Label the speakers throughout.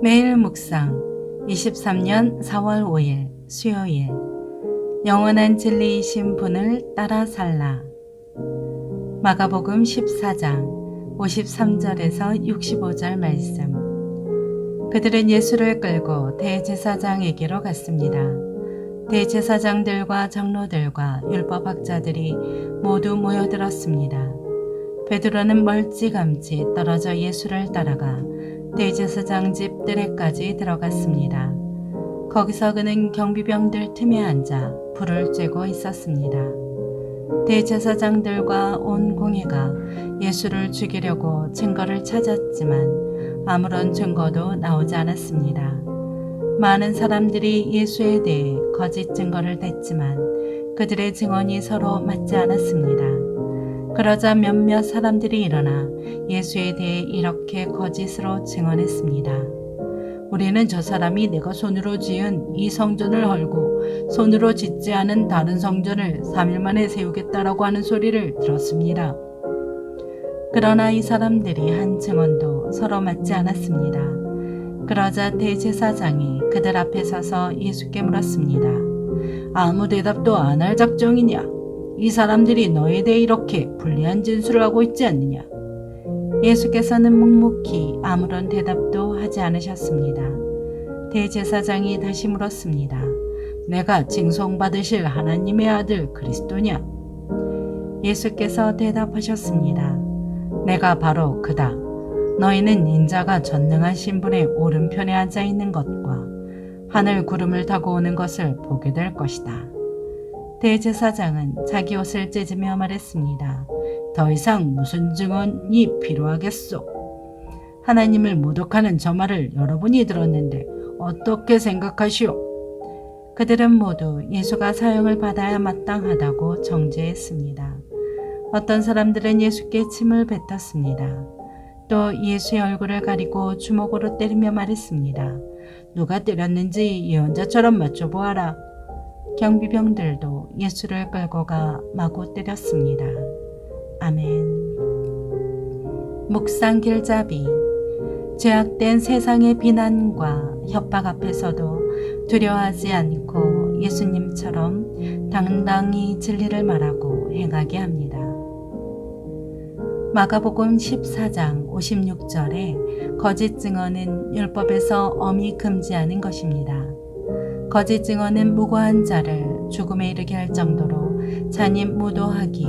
Speaker 1: 매일 묵상 23년 4월 5일 수요일 영원한 진리이신 분을 따라 살라. 마가복음 14장 53절에서 65절 말씀. 그들은 예수를 끌고 대제사장에게로 갔습니다. 대제사장들과 장로들과 율법학자들이 모두 모여들었습니다. 베드로는 멀찌감치 떨어져 예수를 따라가 대제사장 집 뜰에까지 들어갔습니다. 거기서 그는 경비병들 틈에 앉아 불을 쬐고 있었습니다. 대제사장들과 온 공회가 예수를 죽이려고 증거를 찾았지만 아무런 증거도 나오지 않았습니다. 많은 사람들이 예수에 대해 거짓 증거를 댔지만 그들의 증언이 서로 맞지 않았습니다. 그러자 몇몇 사람들이 일어나 예수에 대해 이렇게 거짓으로 증언했습니다. 우리는 저 사람이 내가 손으로 지은 이 성전을 헐고 손으로 짓지 않은 다른 성전을 3일 만에 세우겠다라고 하는 소리를 들었습니다. 그러나 이 사람들이 한 증언도 서로 맞지 않았습니다. 그러자 대제사장이 그들 앞에 서서 예수께 물었습니다. 아무 대답도 안 할 작정이냐? 이 사람들이 너에 대해 이렇게 불리한 진술을 하고 있지 않느냐? 예수께서는 묵묵히 아무런 대답도 하지 않으셨습니다. 대제사장이 다시 물었습니다. 내가 징송받으실 하나님의 아들 그리스도냐? 예수께서 대답하셨습니다. 내가 바로 그다. 너희는 인자가 전능하신 분의 오른편에 앉아 있는 것과 하늘 구름을 타고 오는 것을 보게 될 것이다. 대제사장은 자기 옷을 찢으며 말했습니다. 더 이상 무슨 증언이 필요하겠소? 하나님을 모독하는 저 말을 여러분이 들었는데 어떻게 생각하시오? 그들은 모두 예수가 사형을 받아야 마땅하다고 정죄했습니다. 어떤 사람들은 예수께 침을 뱉었습니다. 또 예수의 얼굴을 가리고 주먹으로 때리며 말했습니다. 누가 때렸는지 예언자처럼 맞춰보아라. 경비병들도 예수를 끌고 가 마구 때렸습니다. 아멘. 묵상 길잡이. 죄악된 세상의 비난과 협박 앞에서도 두려워하지 않고 예수님처럼 당당히 진리를 말하고 행하게 합니다. 마가복음 14장 56절에 거짓 증언은 율법에서 엄히 금지하는 것입니다. 거짓 증언은 무고한 자를 죽음에 이르게 할 정도로 잔인무도하기에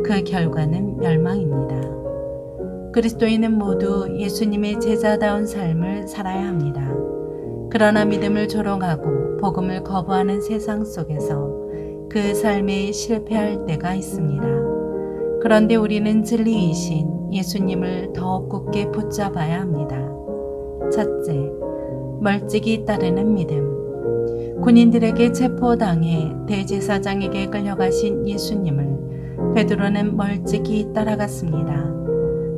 Speaker 1: 그 결과는 멸망입니다. 그리스도인은 모두 예수님의 제자다운 삶을 살아야 합니다. 그러나 믿음을 조롱하고 복음을 거부하는 세상 속에서 그 삶에 실패할 때가 있습니다. 그런데 우리는 진리이신 예수님을 더욱 굳게 붙잡아야 합니다. 첫째, 멀찍이 따르는 믿음. 군인들에게 체포당해 대제사장에게 끌려가신 예수님을 베드로는 멀찍이 따라갔습니다.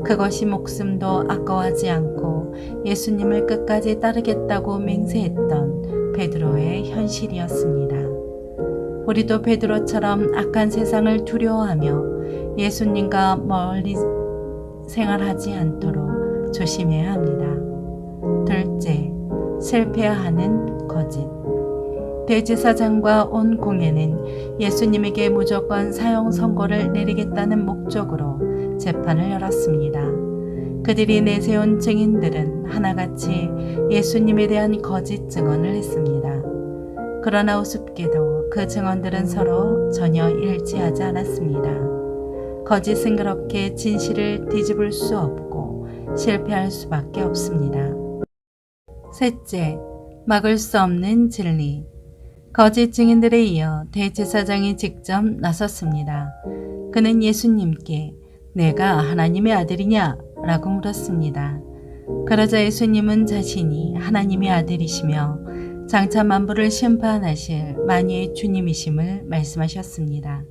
Speaker 1: 그것이 목숨도 아까워하지 않고 예수님을 끝까지 따르겠다고 맹세했던 베드로의 현실이었습니다. 우리도 베드로처럼 악한 세상을 두려워하며 예수님과 멀리 생활하지 않도록 조심해야 합니다. 둘째, 실패하는 거짓. 대제사장과 온 공회는 예수님에게 무조건 사형 선고를 내리겠다는 목적으로 재판을 열었습니다. 그들이 내세운 증인들은 하나같이 예수님에 대한 거짓 증언을 했습니다. 그러나 우습게도 그 증언들은 서로 전혀 일치하지 않았습니다. 거짓은 그렇게 진실을 뒤집을 수 없고 실패할 수밖에 없습니다. 셋째, 막을 수 없는 진리. 거짓 증인들에 이어 대제사장이 직접 나섰습니다. 그는 예수님께 내가 하나님의 아들이냐? 라고 물었습니다. 그러자 예수님은 자신이 하나님의 아들이시며 장차 만부를 심판하실 만유의 주님이심을 말씀하셨습니다.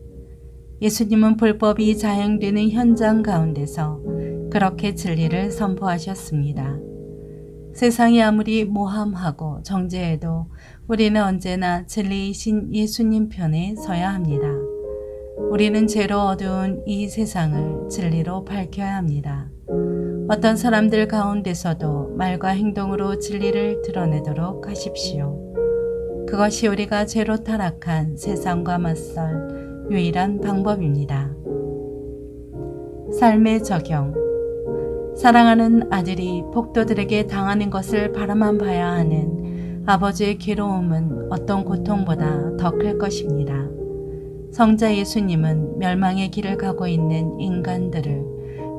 Speaker 1: 예수님은 불법이 자행되는 현장 가운데서 그렇게 진리를 선포하셨습니다. 세상이 아무리 모함하고 정죄해도 우리는 언제나 진리이신 예수님 편에 서야 합니다. 우리는 죄로 어두운 이 세상을 진리로 밝혀야 합니다. 어떤 사람들 가운데서도 말과 행동으로 진리를 드러내도록 하십시오. 그것이 우리가 죄로 타락한 세상과 맞설 유일한 방법입니다. 삶의 적용. 사랑하는 아들이 폭도들에게 당하는 것을 바라만 봐야 하는 아버지의 괴로움은 어떤 고통보다 더 클 것입니다. 성자 예수님은 멸망의 길을 가고 있는 인간들을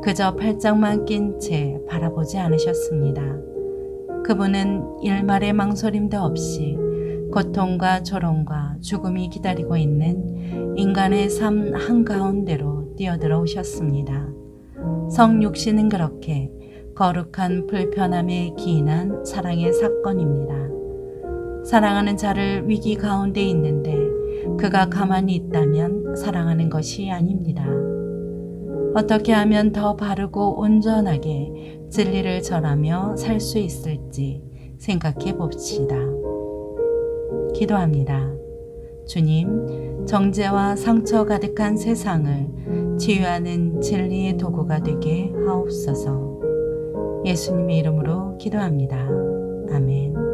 Speaker 1: 그저 팔짱만 낀 채 바라보지 않으셨습니다. 그분은 일말의 망설임도 없이 고통과 조롱과 죽음이 기다리고 있는 인간의 삶 한가운데로 뛰어들어 오셨습니다. 성육신은 그렇게 거룩한 불편함에 기인한 사랑의 사건입니다. 사랑하는 자를 위기 가운데 있는데 그가 가만히 있다면 사랑하는 것이 아닙니다. 어떻게 하면 더 바르고 온전하게 진리를 전하며 살 수 있을지 생각해 봅시다. 기도합니다. 주님, 정죄와 상처 가득한 세상을 치유하는 진리의 도구가 되게 하옵소서. 예수님의 이름으로 기도합니다. 아멘.